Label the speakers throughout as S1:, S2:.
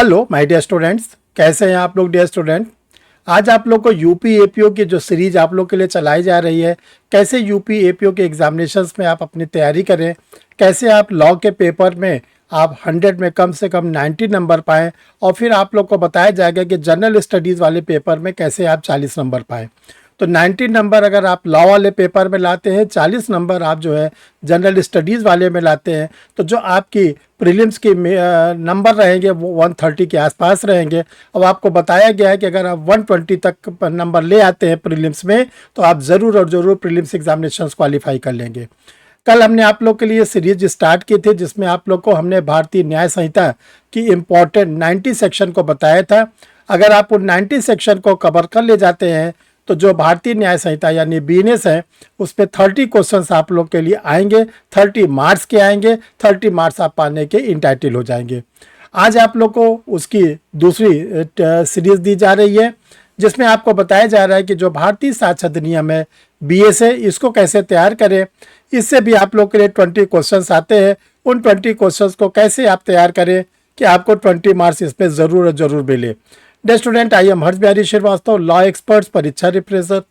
S1: Hello my dear students, कैसे हैं आप लोग डियर स्टूडेंट। आज आप लोग को यूपी एपीओ की जो सीरीज आप लोग के लिए चलाई जा रही है, कैसे यूपी एपीओ के एग्जामिनेशंस में आप अपनी तैयारी करें, कैसे आप लॉ के पेपर में आप 100 में कम से कम 90 नंबर पाएं, और फिर आप लोग को बताया जाएगा कि जनरल स्टडीज़ वाले पेपर में कैसे आप 40 नंबर पाएं। तो 90 नंबर अगर आप लॉ वाले पेपर में लाते हैं, 40 नंबर आप जो है जनरल स्टडीज़ वाले में लाते हैं, तो जो आपकी प्रीलिम्स की नंबर रहेंगे वो 130 के आसपास रहेंगे। अब आपको बताया गया है कि अगर आप 120 तक नंबर ले आते हैं प्रीलिम्स में, तो आप ज़रूर और ज़रूर प्रीलिम्स एग्जामिनेशंस क्वालिफाई कर लेंगे। कल हमने आप लोग के लिए सीरीज स्टार्ट की थी, जिसमें आप लोग को हमने भारतीय न्याय संहिता की इम्पोर्टेंट 90 सेक्शन को बताया था। अगर आप उन 90 सेक्शन को कवर कर ले जाते हैं तो जो भारतीय न्याय संहिता यानी बीएनएस है, उस पर 30 क्वेश्चंस आप लोग के लिए आएंगे, 30 मार्क्स के आएंगे, 30 मार्क्स आप पाने के इंटाइटल हो जाएंगे। आज आप लोग को उसकी दूसरी सीरीज दी जा रही है, जिसमें आपको बताया जा रहा है कि जो भारतीय साक्षर अधिनियम है बीएस है, इसको कैसे तैयार करें। इससे भी आप लोग के लिए 20 क्वेश्चंस आते हैं। उन 20 क्वेश्चंस को कैसे आप तैयार करें कि आपको 20 मार्क्स इसमें ज़रूर मिले। Dear student, I am Harsh Bihari Shrivastava, law experts, Pariksha refresher,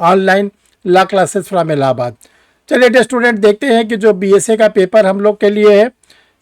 S1: online law classes from Allahabad. चलिए डियर स्टूडेंट, देखते हैं कि जो बीएसए का पेपर हम लोग के लिए है,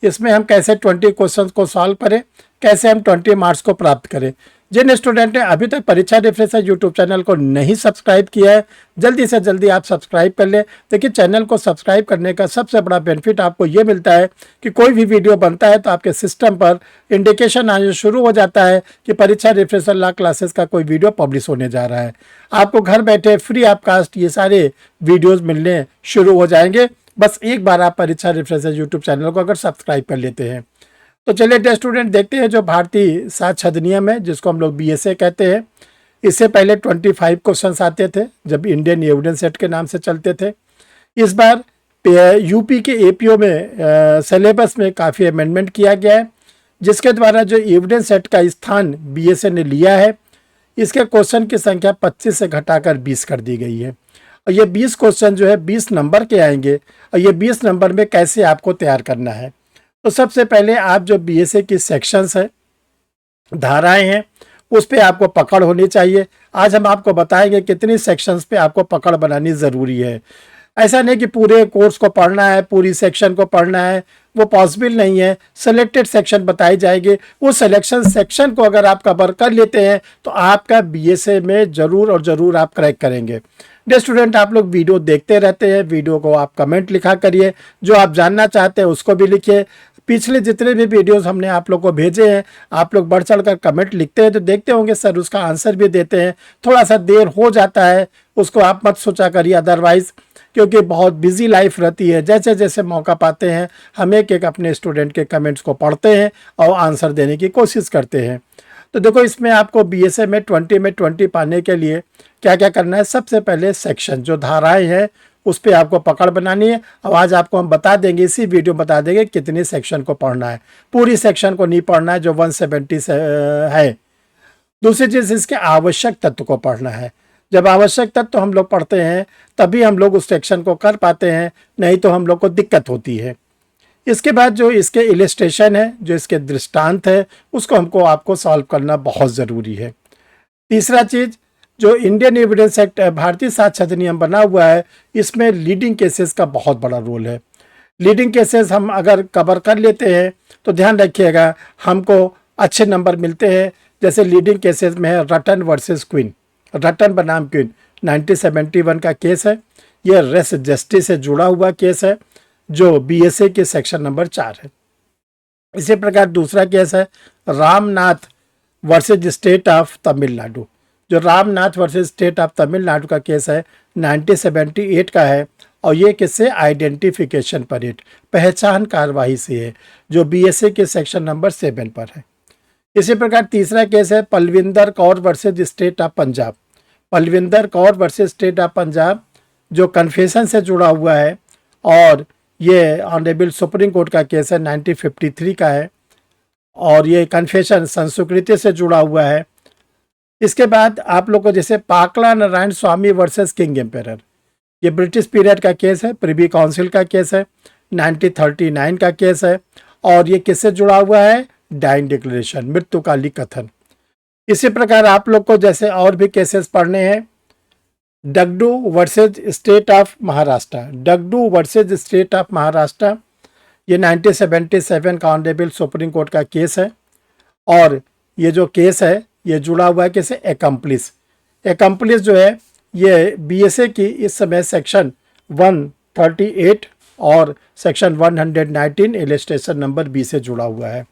S1: इसमें हम कैसे 20 क्वेश्चंस को सॉल्व करें, कैसे हम 20 मार्क्स को प्राप्त करें। जिन स्टूडेंट ने अभी तक परीक्षा रिफ्रेशर यूट्यूब चैनल को नहीं सब्सक्राइब किया है, जल्दी से जल्दी आप सब्सक्राइब कर लें। देखिए, चैनल को सब्सक्राइब करने का सबसे बड़ा बेनिफिट आपको ये मिलता है कि कोई भी वीडियो बनता है तो आपके सिस्टम पर इंडिकेशन आने शुरू हो जाता है कि परीक्षा रिफ्रेशर लॉ क्लासेस का कोई वीडियो पब्लिश होने जा रहा है। आपको घर बैठे फ्री ऑफ कास्ट ये सारे वीडियोज़ मिलने शुरू हो जाएंगे। बस एक बार आप परीक्षा रिफ्रेशर यूट्यूब चैनल को अगर सब्सक्राइब कर लेते हैं तो। चलिए डियर स्टूडेंट, देखते हैं जो भारतीय साक्ष्य अधिनियम है, जिसको हम लोग बीएसए कहते हैं। इससे पहले 25 क्वेश्चंस आते थे जब इंडियन एविडेंस एक्ट के नाम से चलते थे। इस बार यूपी के एपीओ में सिलेबस में काफ़ी अमेंडमेंट किया गया है, जिसके द्वारा जो एविडेंस एक्ट का स्थान बीएसए ने लिया है, इसके क्वेश्चन की संख्या 25 से घटाकर 20 कर दी गई है। और ये 20 क्वेश्चन जो है 20 नंबर के आएंगे, और ये 20 नंबर में कैसे आपको तैयार करना है। तो सबसे पहले आप जो बीएसए की सेक्शंस है, धाराएं हैं, उस पे आपको पकड़ होनी चाहिए। आज हम आपको बताएंगे कितनी सेक्शंस पे आपको पकड़ बनानी ज़रूरी है। ऐसा नहीं कि पूरे कोर्स को पढ़ना है, पूरी सेक्शन को पढ़ना है, वो पॉसिबल नहीं है। सेलेक्टेड सेक्शन बताई जाएगी, वो सिलेक्शन सेक्शन को अगर आप कवर कर लेते हैं तो आपका बीएसए में ज़रूर और ज़रूर आप क्रैक करेंगे। डियर स्टूडेंट, आप लोग वीडियो देखते रहते हैं, वीडियो को आप कमेंट लिखा करिए, जो आप जानना चाहते हैं उसको भी लिखिए। पिछले जितने भी वीडियोस हमने आप लोग को भेजे हैं, आप लोग बढ़ चढ़ कर कमेंट लिखते हैं तो देखते होंगे सर उसका आंसर भी देते हैं। थोड़ा सा देर हो जाता है, उसको आप मत सोचा करिए अदरवाइज़, क्योंकि बहुत बिजी लाइफ रहती है। जैसे जैसे मौका पाते हैं हम एक अपने स्टूडेंट के कमेंट्स को पढ़ते हैं और आंसर देने की कोशिश करते हैं। तो देखो, इसमें आपको बीएसए में 20 पाने के लिए क्या क्या करना है। सबसे पहले सेक्शन जो धाराएं हैं उस पर आपको पकड़ बनानी है। अब आज आपको हम बता देंगे, इसी वीडियो में बता देंगे कितनी सेक्शन को पढ़ना है। पूरी सेक्शन को नहीं पढ़ना है जो 170 से है। दूसरी चीज़, इसके आवश्यक तत्व को पढ़ना है। जब आवश्यक तत्व हम लोग पढ़ते हैं तभी हम लोग उस सेक्शन को कर पाते हैं, नहीं तो हम लोग को दिक्कत होती है। इसके बाद जो इसके इलस्ट्रेशन है, जो इसके दृष्टांत है, उसको हमको आपको सॉल्व करना बहुत ज़रूरी है। तीसरा चीज़, जो इंडियन एविडेंस एक्ट भारतीय साक्ष्य अधिनियम बना हुआ है, इसमें लीडिंग केसेस का बहुत बड़ा रोल है। लीडिंग केसेस हम अगर कवर कर लेते हैं तो ध्यान रखिएगा हमको अच्छे नंबर मिलते हैं। जैसे लीडिंग केसेस में है रटन वर्सेस क्वीन, रटन बनाम क्वीन 1971 का केस है। यह रेस जस्टिस से जुड़ा हुआ केस है जो बीएसए के सेक्शन नंबर 4 है। इसी प्रकार दूसरा केस है Ramnath versus state of Tamil Nadu. जो Ramnath versus state of Tamil Nadu का केस है 1978 का है, और ये किससे, आइडेंटिफिकेशन परेड, पहचान कार्यवाही से है, जो बीएसए के सेक्शन नंबर 7 पर है। इसी प्रकार तीसरा केस है Palvinder Kaur versus state of Punjab. Palvinder Kaur versus state of Punjab जो कन्फेशन से जुड़ा हुआ है, और ये ऑनरेबल सुप्रीम कोर्ट का केस है 1953 का है, और ये कन्फेशन संस्कृति से जुड़ा हुआ है। इसके बाद आप लोग को जैसे पाकला नारायण स्वामी वर्सेस किंग एम्पेरर, ये ब्रिटिश पीरियड का केस है, प्रिवी काउंसिल का केस है, 1939 का केस है, और ये किससे जुड़ा हुआ है, डाइंग डिक्लेरेशन, मृत्युकालिक कथन। इसी प्रकार आप लोग को जैसे और भी केसेस पढ़ने हैं, Dagdu versus state of Maharashtra. Dagdu versus state of Maharashtra, ये 1977 का ऑनरेबल सुप्रीम कोर्ट का केस है। और ये जो केस है ये जुड़ा हुआ है किसे, एकम्प्लिस। एकम्प्लिस जो है ये बीएसए की इस समय सेक्शन 138 और सेक्शन 119 इलस्ट्रेशन नंबर बी से जुड़ा हुआ है।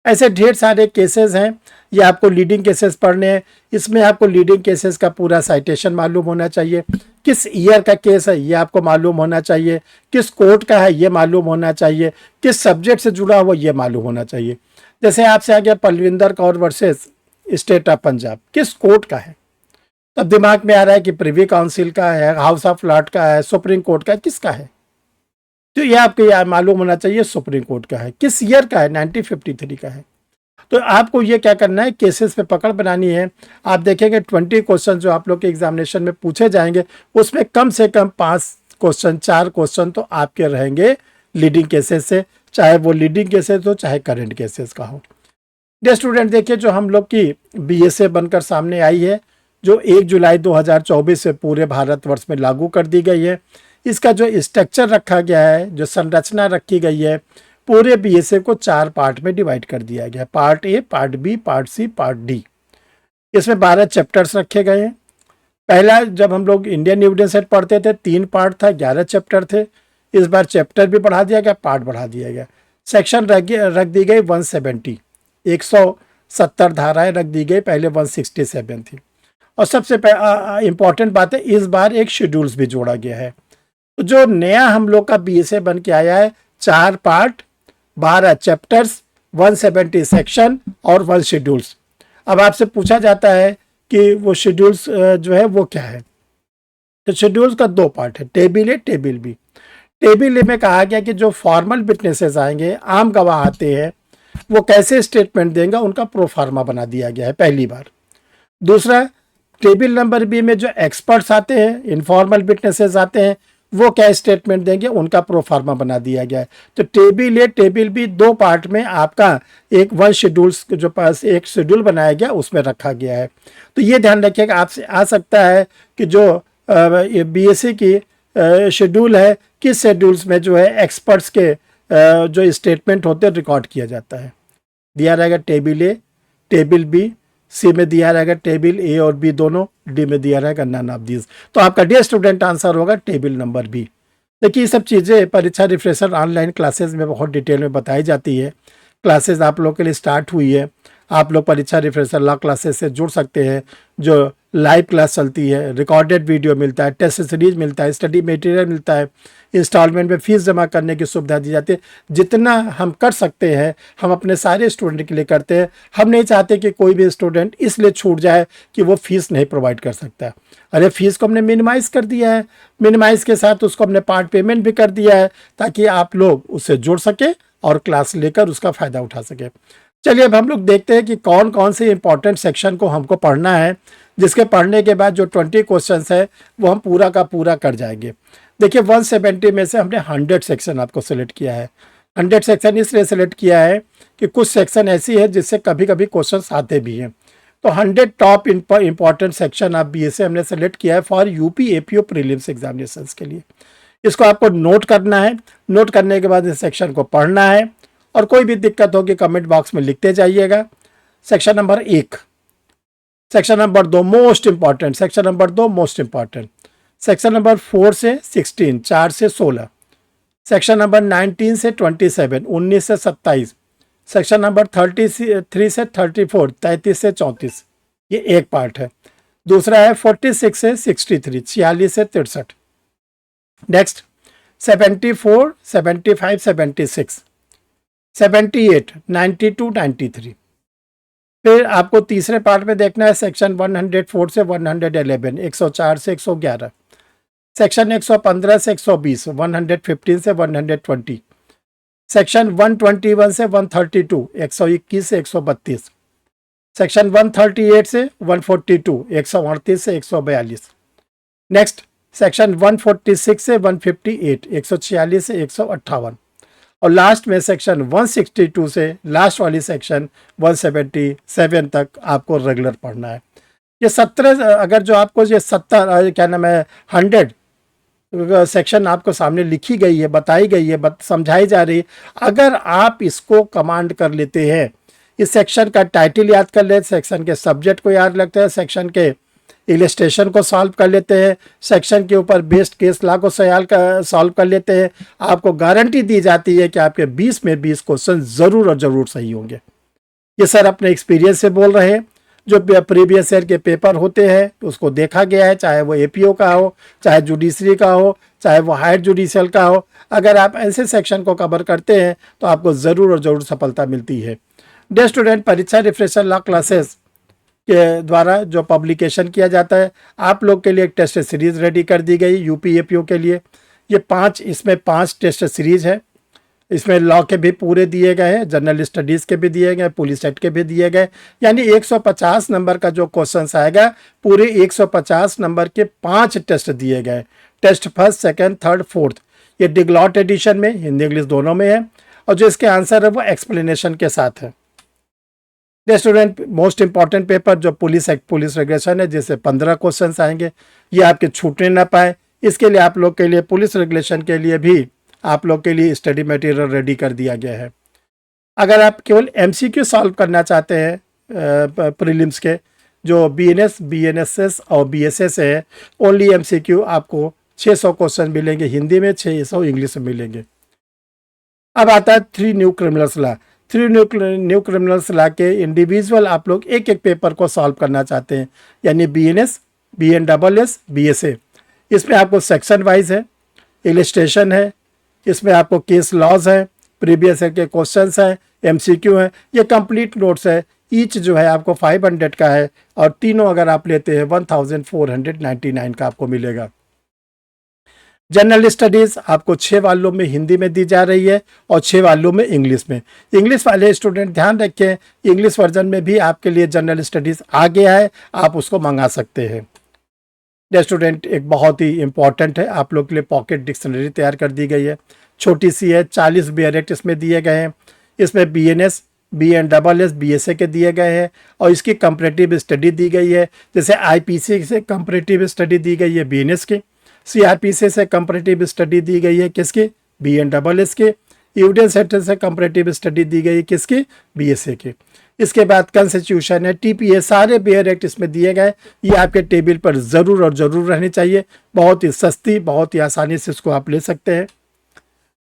S1: ऐसे ढेर सारे केसेस हैं, ये आपको लीडिंग केसेस पढ़ने हैं। इसमें आपको लीडिंग केसेस का पूरा साइटेशन मालूम होना चाहिए, किस ईयर का केस है ये आपको मालूम होना चाहिए, किस कोर्ट का है ये मालूम होना चाहिए, किस सब्जेक्ट से जुड़ा हुआ ये मालूम होना चाहिए। जैसे आपसे आ गया Palvinder Kaur versus state of Punjab, किस कोर्ट का है, तब दिमाग में आ रहा है कि प्रिवी काउंसिल का है, हाउस ऑफ लॉर्ड का है, सुप्रीम कोर्ट का है, किसका है, तो ये आपको मालूम होना चाहिए सुप्रीम कोर्ट का है। किस ईयर का है, 1953 का है। तो आपको ये क्या करना है, केसेस पे पकड़ बनानी है। आप देखेंगे 20 क्वेश्चन जो आप लोग के एग्जामिनेशन में पूछे जाएंगे, उसमें कम से कम 5 क्वेश्चन 4 क्वेश्चन तो आपके रहेंगे लीडिंग केसेस से, चाहे वो लीडिंग केसेस हो चाहे करंट केसेस का हो। डियर स्टूडेंट, देखिए जो हम लोग की बीएसए बनकर सामने आई है, जो 1 जुलाई 2024 से पूरे भारतवर्ष में लागू कर दी गई है। इसका जो स्ट्रक्चर रखा गया है, जो संरचना रखी गई है, पूरे बीएसए को 4 पार्ट में डिवाइड कर दिया गया है। Part A, part B, part C, part D. इसमें 12 चैप्टर्स रखे गए हैं। पहला जब हम लोग इंडियन एविडेंस सेट पढ़ते थे 3 पार्ट था, 11 चैप्टर थे। इस बार चैप्टर भी बढ़ा दिया गया, पार्ट बढ़ा दिया गया। सेक्शन रख दी गई 170, 170 धाराएं रख दी गई, पहले 167 थी। और सबसे इंपॉर्टेंट बात है, इस बार एक शेड्यूल्स भी जोड़ा गया है। तो जो नया हम लोग का बीएसए बन के आया है, 4 पार्ट, 12 चैप्टर्स, 170 सेक्शन और 1 शेड्यूल्स। अब आपसे पूछा जाता है कि वो शेड्यूल्स जो है वो क्या है, तो शेड्यूल्स का 2 पार्ट है, टेबल ए, टेबल बी। टेबल ए में कहा गया कि जो फॉर्मल विटनेसेस आएंगे, आम गवाह आते हैं, वो कैसे स्टेटमेंट देंगे, उनका प्रोफार्मा बना दिया गया है पहली बार। दूसरा, टेबल नंबर बी में जो एक्सपर्ट्स आते हैं, इनफॉर्मल विटनेसेस आते हैं, वो क्या स्टेटमेंट देंगे, उनका प्रोफार्मा बना दिया गया है। तो टेबल ए, टेबल बी 2 पार्ट में आपका एक 1 शेड्यूल्स जो पास एक शेड्यूल बनाया गया उसमें रखा गया है। तो ये ध्यान रखिएगा, आपसे आ सकता है कि जो बीएससी की शेड्यूल है, किस शेड्यूल्स में जो है एक्सपर्ट्स के जो स्टेटमेंट होते हैं रिकॉर्ड किया जाता है। दिया रहेगा टेबल ए, टेबल बी, सी में दिया रहेगा टेबल ए और बी दोनों, डी में दिया रहेगा नन ऑफ दीज। तो आपका डियर स्टूडेंट आंसर होगा टेबल नंबर बी। देखिए ये सब चीज़ें परीक्षा रिफ्रेशर ऑनलाइन क्लासेस में बहुत डिटेल में बताई जाती है। क्लासेस आप लोग के लिए स्टार्ट हुई है, आप लोग परीक्षा रिफ्रेशर लॉ क्लासेस से जुड़ सकते हैं, जो लाइव क्लास चलती है, रिकॉर्डेड वीडियो मिलता है, टेस्ट सीरीज मिलता है, स्टडी मटेरियल मिलता है, इंस्टॉलमेंट में फीस जमा करने की सुविधा दी जाती है। जितना हम कर सकते हैं हम अपने सारे स्टूडेंट के लिए करते हैं। हम नहीं चाहते कि कोई भी स्टूडेंट इसलिए छूट जाए कि वो फीस नहीं प्रोवाइड कर सकता। अरे फीस को हमने मिनिमाइज़ कर दिया है, मिनिमाइज़ के साथ उसको हमने पार्ट पेमेंट भी कर दिया है, ताकि आप लोग उससे जुड़ सके और क्लास लेकर उसका फ़ायदा उठा सके। चलिए अब हम लोग देखते हैं कि कौन कौन से इंपॉर्टेंट सेक्शन को हमको पढ़ना है, जिसके पढ़ने के बाद जो 20 क्वेश्चंस है वो हम पूरा का पूरा कर जाएंगे। देखिए 170 में से हमने 100 सेक्शन आपको सेलेक्ट किया है। 100 सेक्शन इसलिए सेलेक्ट किया है कि कुछ सेक्शन ऐसी है जिससे कभी कभी क्वेश्चंस आते भी हैं। तो 100 टॉप इंपॉर्टेंट सेक्शन आप बीएसए हमने सेलेक्ट किया है for UP APO prelims examinations के लिए। इसको आपको नोट करना है, नोट करने के बाद इस सेक्शन को पढ़ना है, और कोई भी दिक्कत होगी कमेंट बॉक्स में लिखते जाइएगा। Section number 1, section number 2 most important, section number 2 most important, section number 4 से 16, 4 से 16, सेक्शन नंबर 19 से 27, 19 से 27, सेक्शन नंबर 33 से 34, 33 से 34, ये एक पार्ट है। दूसरा है 46 से 63, 46 से 63। नेक्स्ट 74, 75, 76, 78, 92, 93। फिर आपको तीसरे पार्ट में देखना है सेक्शन 104 से 111, 104 से 111, सेक्शन 115 से 120, 115 से 120, सेक्शन 121 से 132, 121 से 132, सेक्शन 138 से 142, 138 से 142। नेक्स्ट सेक्शन 146 से 158, 146 से 158। और लास्ट में सेक्शन 162 से लास्ट वाली सेक्शन 177 तक आपको रेगुलर पढ़ना है। ये 17 अगर जो आपको ये 70 क्या नाम है 100 सेक्शन आपको सामने लिखी गई है, बताई गई है, समझाई जा रही है, अगर आप इसको कमांड कर लेते हैं, इस सेक्शन का टाइटल याद कर लेते, सेक्शन के सब्जेक्ट को याद रखते हैं, सेक्शन के इलस्ट्रेशन को सॉल्व कर लेते हैं, सेक्शन के ऊपर बेस्ड केस लॉ को सॉल्व कर लेते हैं, आपको गारंटी दी जाती है कि आपके 20 में 20 क्वेश्चन ज़रूर और ज़रूर सही होंगे। ये सर अपने एक्सपीरियंस से बोल रहे हैं। जो प्रीवियस ईयर के पेपर होते हैं उसको देखा गया है, चाहे वो एपीओ का हो, चाहे जुडिशरी का हो, चाहे वो हायर जुडिशियल का हो। अगर आप ऐसे सेक्शन को कवर करते हैं तो आपको ज़रूर और ज़रूर सफलता मिलती है। डियर स्टूडेंट, परीक्षा रिफ्रेशर लॉ क्लासेस के द्वारा जो पब्लिकेशन किया जाता है, आप लोग के लिए एक टेस्ट सीरीज़ रेडी कर दी गई यूपी एपीओ के लिए। इसमें 5 टेस्ट सीरीज़ है। इसमें लॉ के भी पूरे दिए गए हैं, जनरल स्टडीज़ के भी दिए गए, पुलिस एक्ट के भी दिए गए, यानी 150 नंबर का जो क्वेश्चन आएगा, पूरे 150 नंबर के 5 टेस्ट दिए गए। Test first, second, third, fourth, ये डिग्लॉट एडिशन में हिंदी इंग्लिश दोनों में है, और जो इसके आंसर है वो एक्सप्लेनेशन के साथ है। स्टूडेंट, मोस्ट इंपॉर्टेंट पेपर जो पुलिस एक्ट पुलिस रेगुलेशन है, जिससे 15 क्वेश्चन आएंगे, ये आपके छूटने ना पाए, इसके लिए आप लोग के लिए पुलिस रेगुलेशन के लिए भी आप लोग के लिए स्टडी मटेरियल रेडी कर दिया गया है। अगर आप केवल एमसीक्यू सॉल्व करना चाहते हैं प्रीलिम्स के, जो बीएनएस, बीएनएसएस और बीएसएस है, ओनली एमसीक्यू आपको 600 क्वेश्चन मिलेंगे हिंदी में, 600 इंग्लिश में मिलेंगे। अब आता है 3 new criminals law. 3 new criminals law के इंडिविजुअल आप लोग एक एक पेपर को सॉल्व करना चाहते हैं, यानी बीएनएस, बीएनडबलएस, बीएसए। इसमें आपको सेक्शन वाइज है, इलस्ट्रेशन है, इसमें आपको केस लॉज है, प्रीवियस ईयर के क्वेश्चंस हैं, एमसीक्यू है, ये कंप्लीट नोट्स है। ईच जो है आपको 500 का है, और तीनों अगर आप लेते हैं 1499 का आपको मिलेगा। जनरल स्टडीज़ आपको 6 वालों में हिंदी में दी जा रही है और 6 वालों में इंग्लिश में। इंग्लिश वाले स्टूडेंट ध्यान रखें, इंग्लिश वर्जन में भी आपके लिए जनरल स्टडीज़ आ गया है, आप उसको मंगा सकते हैं। स्टूडेंट, एक बहुत ही इंपॉर्टेंट है, आप लोग के लिए पॉकेट डिक्शनरी तैयार कर दी गई है, छोटी सी है, 40 बेयरेक्ट इसमें दिए गए हैं। इसमें बीएनएस, बीएनडबलएस, बीएसए के दिए गए हैं, और इसकी कंपैरेटिव स्टडी दी गई है। जैसे आईपीसी से कंपैरेटिव स्टडी दी गई है बीएनएस की, सीआरपीसी से कंपैरेटिव स्टडी दी गई है किसकी, बीएनडबलएस की, एविडेंस सेंटर से कंपैरेटिव स्टडी दी गई है किसकी, बीएसए की। इसके बाद कॉन्स्टिट्यूशन है, टीपीए, सारे बेयर एक्ट इसमें दिए गए। ये आपके टेबल पर ज़रूर और ज़रूर रहनी चाहिए, बहुत ही सस्ती, बहुत ही आसानी से इसको आप ले सकते हैं।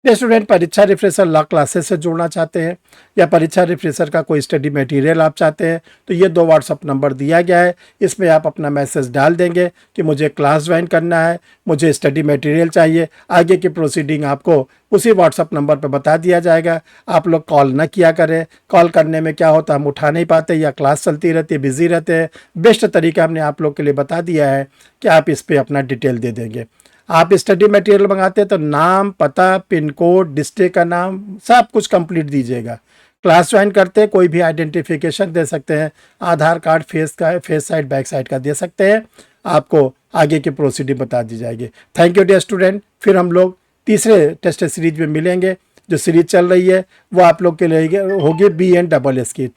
S1: स्टूडेंट, परीक्षा रिफ्रेशर लॉ क्लासेस से जुड़ना चाहते हैं, या परीक्षा रिफ्रेशर का कोई स्टडी मटेरियल आप चाहते हैं, तो ये 2 व्हाट्सअप नंबर दिया गया है, इसमें आप अपना मैसेज डाल देंगे कि मुझे क्लास ज्वाइन करना है, मुझे स्टडी मटेरियल चाहिए। आगे की प्रोसीडिंग आपको उसी व्हाट्सअप नंबर पर बता दिया जाएगा। आप लोग कॉल ना किया करें, कॉल करने में क्या होता है, हम उठा नहीं पाते, या क्लास चलती रहती है, बिजी रहते हैं। बेस्ट तरीका हमने आप लोग के लिए बता दिया है कि आप इस पर अपना डिटेल दे देंगे। आप स्टडी मटेरियल मंगाते हैं तो नाम, पता, पिन कोड, डिस्ट्रिक्ट का नाम, सब कुछ कंप्लीट दीजिएगा। क्लास ज्वाइन करते हैं कोई भी आइडेंटिफिकेशन दे सकते हैं, Aadhaar card, face side, back side का दे सकते हैं, आपको आगे की प्रोसीडिंग बता दी जाएगी। Thank you dear student. फिर हम लोग तीसरे टेस्ट सीरीज में मिलेंगे। जो सीरीज चल रही है वो आप लोग के लिए होगी BNSS की।